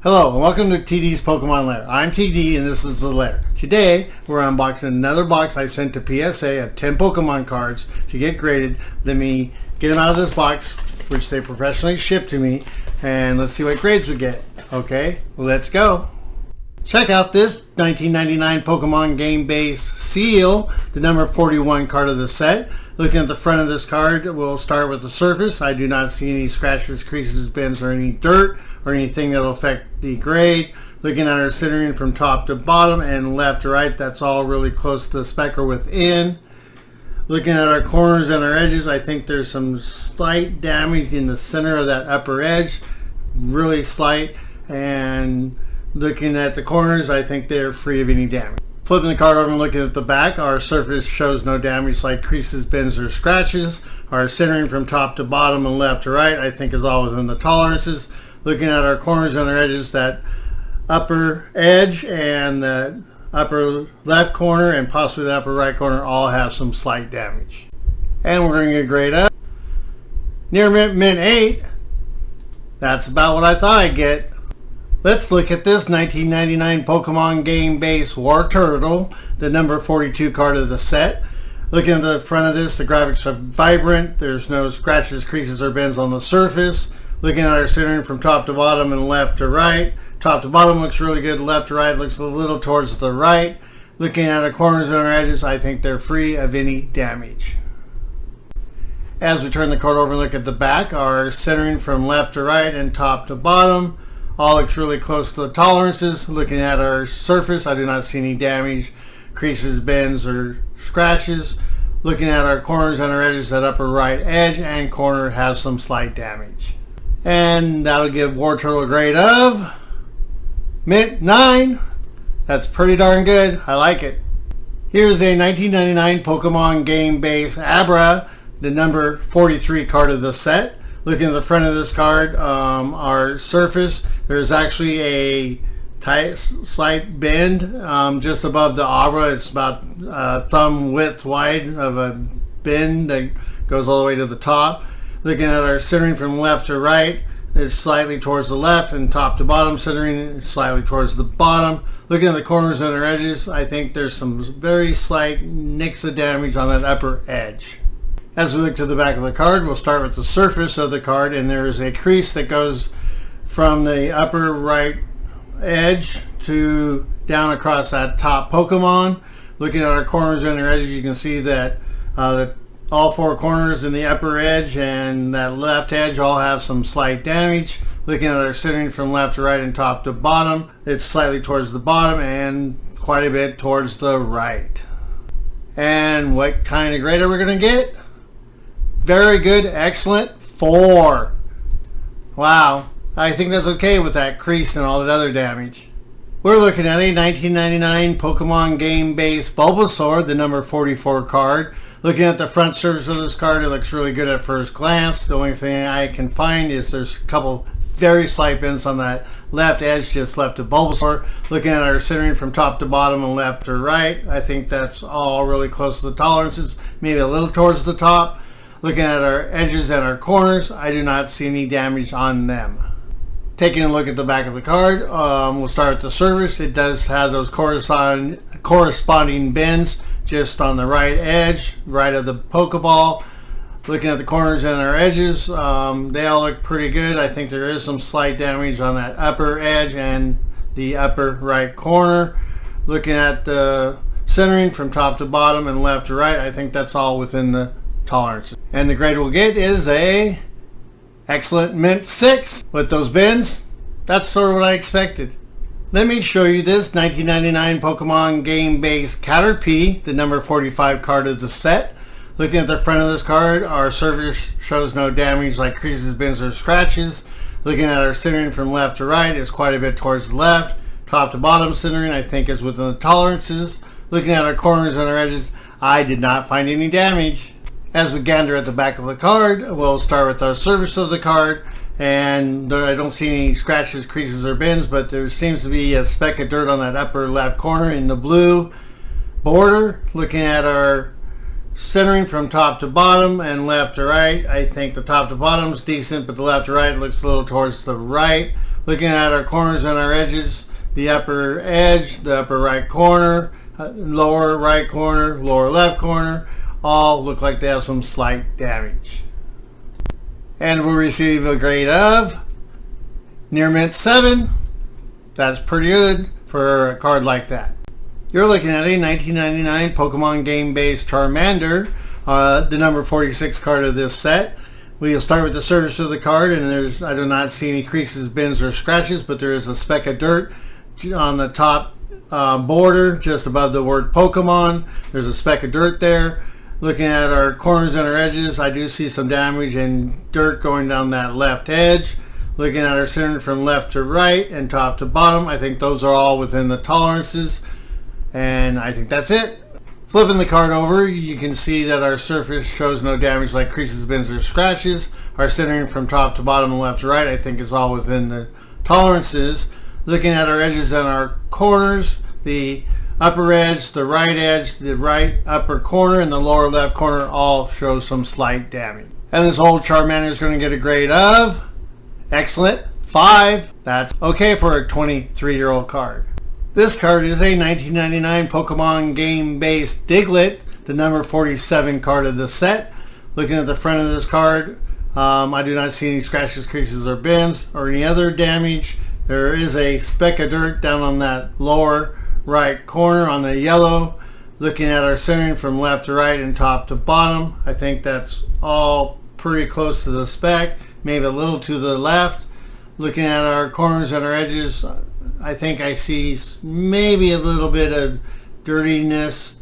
Hello and welcome to TD's Pokemon Lair. I'm TD and this is the Lair. Today we're unboxing another box I sent to PSA of 10 Pokemon cards to get graded. Let me get them out of this box, which they professionally shipped to me, and let's see what grades we get. Okay, let's go. Check out this 1999 Pokemon game base Seel, the number 41 card of the set. Looking at the front of this card, we'll start with the surface. I do not see any scratches, creases, bends, or any dirt or anything that will affect the grade. Looking at our centering from top to bottom and left to right, that's all really close to the spec or within. Looking at our corners and our edges, I think there's some slight damage in the center of that upper edge, really slight. And looking at the corners, I think they're free of any damage. Flipping the card over and looking at the back, our surface shows no damage like creases, bends, or scratches. Our centering from top to bottom and left to right, I think, is all within the tolerances. Looking at our corners and our edges, that upper edge and the upper left corner and possibly the upper right corner all have some slight damage. And we're going to grade up. Near mint 8. That's about what I thought I'd get. Let's look at this 1999 Pokemon game base Wartortle, the number 42 card of the set. Looking at the front of this, the graphics are vibrant. There's no scratches, creases, or bends on the surface. Looking at our centering from top to bottom and left to right. Top to bottom looks really good. Left to right looks a little towards the right. Looking at our corners and our edges, I think they're free of any damage. As we turn the card over and look at the back, our centering from left to right and top to bottom all looks really close to the tolerances. Looking at our surface, I do not see any damage, creases, bends, or scratches. Looking at our corners and our edges, that upper right edge and corner has some slight damage. And that'll give Wartortle a grade of mint 9. That's pretty darn good. I like it. Here's a 1999 Pokemon game base Abra, the number 43 card of the set. Looking at the front of this card, our surface, there's actually a slight bend just above the Abra. It's about thumb width wide of a bend that goes all the way to the top. Looking at our centering from left to right, it's slightly towards the left, and top to bottom centering is slightly towards the bottom. Looking at the corners and our edges, I think there's some very slight nicks of damage on that upper edge. As we look to the back of the card, we'll start with the surface of the card, and there's a crease that goes from the upper right edge to down across that top Pokemon. Looking at our corners and our edges, you can see that all four corners in the upper edge and that left edge all have some slight damage. Looking at our centering from left to right and top to bottom, it's slightly towards the bottom and quite a bit towards the right. And what kind of grade are we going to get? Very good, excellent, 4. Wow, I think that's okay with that crease and all that other damage. We're looking at a 1999 Pokemon game base Bulbasaur, the number 44 card. Looking at the front surface of this card, it looks really good at first glance. The only thing I can find is there's a couple very slight bends on that left edge just left of Bulbasaur. Looking at our centering from top to bottom and left to right, I think that's all really close to the tolerances, maybe a little towards the top. Looking at our edges and our corners, I do not see any damage on them. Taking a look at the back of the card, we'll start with the surface. It does have those corresponding bends just on the right edge, right of the Pokeball. Looking at the corners and our edges, they all look pretty good. I think there is some slight damage on that upper edge and the upper right corner. Looking at the centering from top to bottom and left to right, I think that's all within the tolerance. And the grade we'll get is a excellent mint 6. With those bends, that's sort of what I expected. Let me show you this 1999 Pokemon game base Caterpie, the number 45 card of the set. Looking at the front of this card, our surface shows no damage like creases, bends, or scratches. Looking at our centering from left to right, is quite a bit towards the left. Top to bottom centering, I think, is within the tolerances. Looking at our corners and our edges, I did not find any damage. As we gander at the back of the card, we'll start with our surface of the card, and I don't see any scratches, creases, or bends, but there seems to be a speck of dirt on that upper left corner in the blue border. Looking at our centering from top to bottom and left to right, I think the top to bottom is decent, but the left to right looks a little towards the right. Looking at our corners and our edges, the upper edge, the upper right corner, lower right corner, lower left corner, all look like they have some slight damage. And we'll receive a grade of near mint 7. That's pretty good for a card like that. You're looking at a 1999 Pokemon game-based Charmander, the number 46 card of this set. We'll start with the surface of the card, and I do not see any creases, bends, or scratches, but there is a speck of dirt on the top border just above the word Pokemon. There's a speck of dirt there. Looking at our corners and our edges, I do see some damage and dirt going down that left edge. Looking at our center from left to right and top to bottom, I think those are all within the tolerances, and I think that's it. Flipping the card over, you can see that our surface shows no damage like creases, bends, or scratches. Our centering from top to bottom and left to right, I think, is all within the tolerances. Looking at our edges and our corners, the upper edge, the right upper corner, and the lower left corner all show some slight damage. And this old Charmander is going to get a grade of excellent 5. That's okay for a 23-year-old card. This card is a 1999 Pokemon game-based Diglett, the number 47 card of the set. Looking at the front of this card, I do not see any scratches, creases, or bends, or any other damage. There is a speck of dirt down on that lower right corner on the yellow. Looking at our centering from left to right and top to bottom, I think that's all pretty close to the speck, maybe a little to the left. Looking at our corners and our edges, I think I see maybe a little bit of dirtiness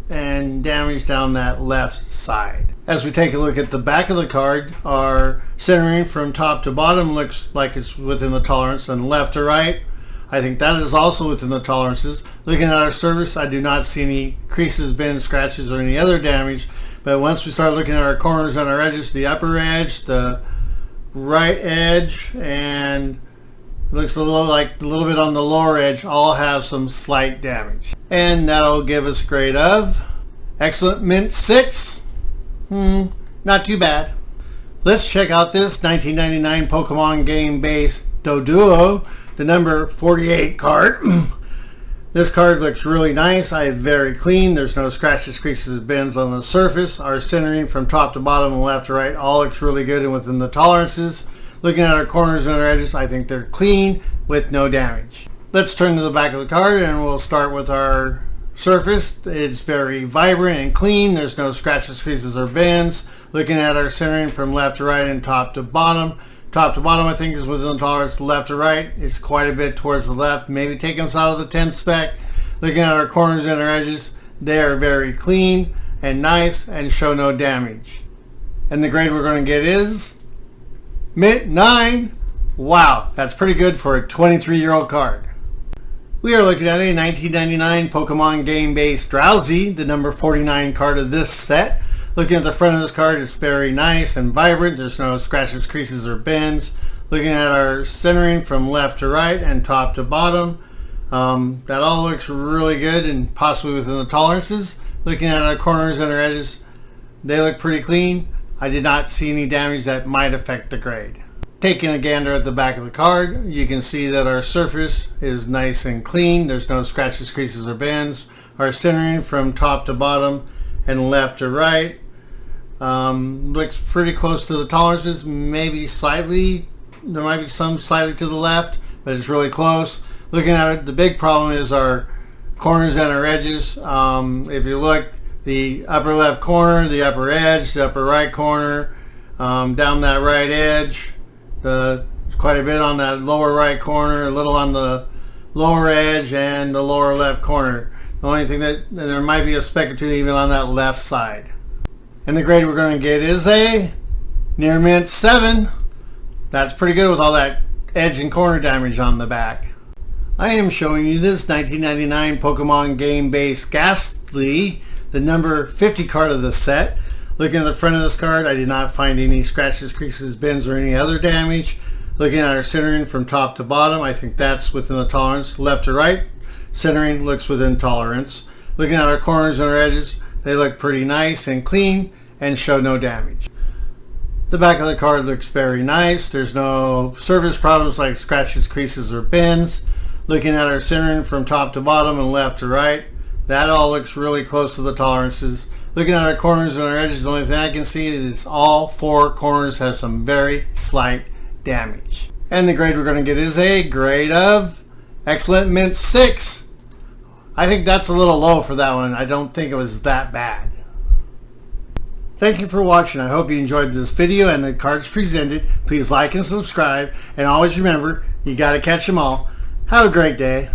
and damage down that left side. As we take a look at the back of the card, our centering from top to bottom looks like it's within the tolerance, and left to right, I think that is also within the tolerances. Looking at our surface, I do not see any creases, bends, scratches, or any other damage. But once we start looking at our corners and our edges, the upper edge, the right edge, and it looks a little bit on the lower edge, all have some slight damage. And that'll give us a grade of excellent mint 6. Not too bad. Let's check out this 1999 Pokemon game-based Doduo, the number 48 card. This card looks really nice. Very clean. There's no scratches, creases, bends on the surface. Our centering from top to bottom and left to right all looks really good and within the tolerances. Looking at our corners and our edges, I think they're clean with no damage. Let's turn to the back of the card, and we'll start with our surface. It's very vibrant and clean. There's no scratches, creases, or bends. Looking at our centering from left to right and top to bottom. Top to bottom, I think, is within the tolerance. Left to right, it's quite a bit towards the left, maybe taking us out of the 10 spec. Looking at our corners and our edges, they are very clean and nice and show no damage. And the grade we're going to get is mint 9. Wow, that's pretty good for a 23-year-old card. We are looking at a 1999 Pokemon game-based Drowzee, the number 49 card of this set. Looking at the front of this card, it's very nice and vibrant. There's no scratches, creases, or bends. Looking at our centering from left to right and top to bottom, that all looks really good and possibly within the tolerances. Looking at our corners and our edges, they look pretty clean. I did not see any damage that might affect the grade. Taking a gander at the back of the card, you can see that our surface is nice and clean. There's no scratches, creases, or bends. Our centering from top to bottom and left to right looks pretty close to the tolerances. Maybe slightly, there might be some slightly to the left, but it's really close. Looking at it, the big problem is our corners and our edges. If you look, the upper left corner, the upper edge, the upper right corner, down that right edge, quite a bit on that lower right corner, a little on the lower edge, and the lower left corner. The only thing that there might be a speck or two even on that left side. And the grade we're going to get is a near mint 7. That's pretty good with all that edge and corner damage on the back. I am showing you this 1999 Pokemon game-based Gastly, the number 50 card of the set. Looking at the front of this card, I did not find any scratches, creases, bends, or any other damage. Looking at our centering from top to bottom, I think that's within the tolerance. Left to right, centering looks within tolerance. Looking at our corners and our edges, they look pretty nice and clean and show no damage. The back of the card looks very nice. There's no surface problems like scratches, creases, or bends. Looking at our centering from top to bottom and left to right, that all looks really close to the tolerances. Looking at our corners and our edges, the only thing I can see is all 4 corners have some very slight damage. And the grade we're going to get is a grade of Excellent Mint 6. I think that's a little low for that one. I don't think it was that bad. Thank you for watching. I hope you enjoyed this video and the cards presented. Please like and subscribe. And always remember, you got to catch them all. Have a great day.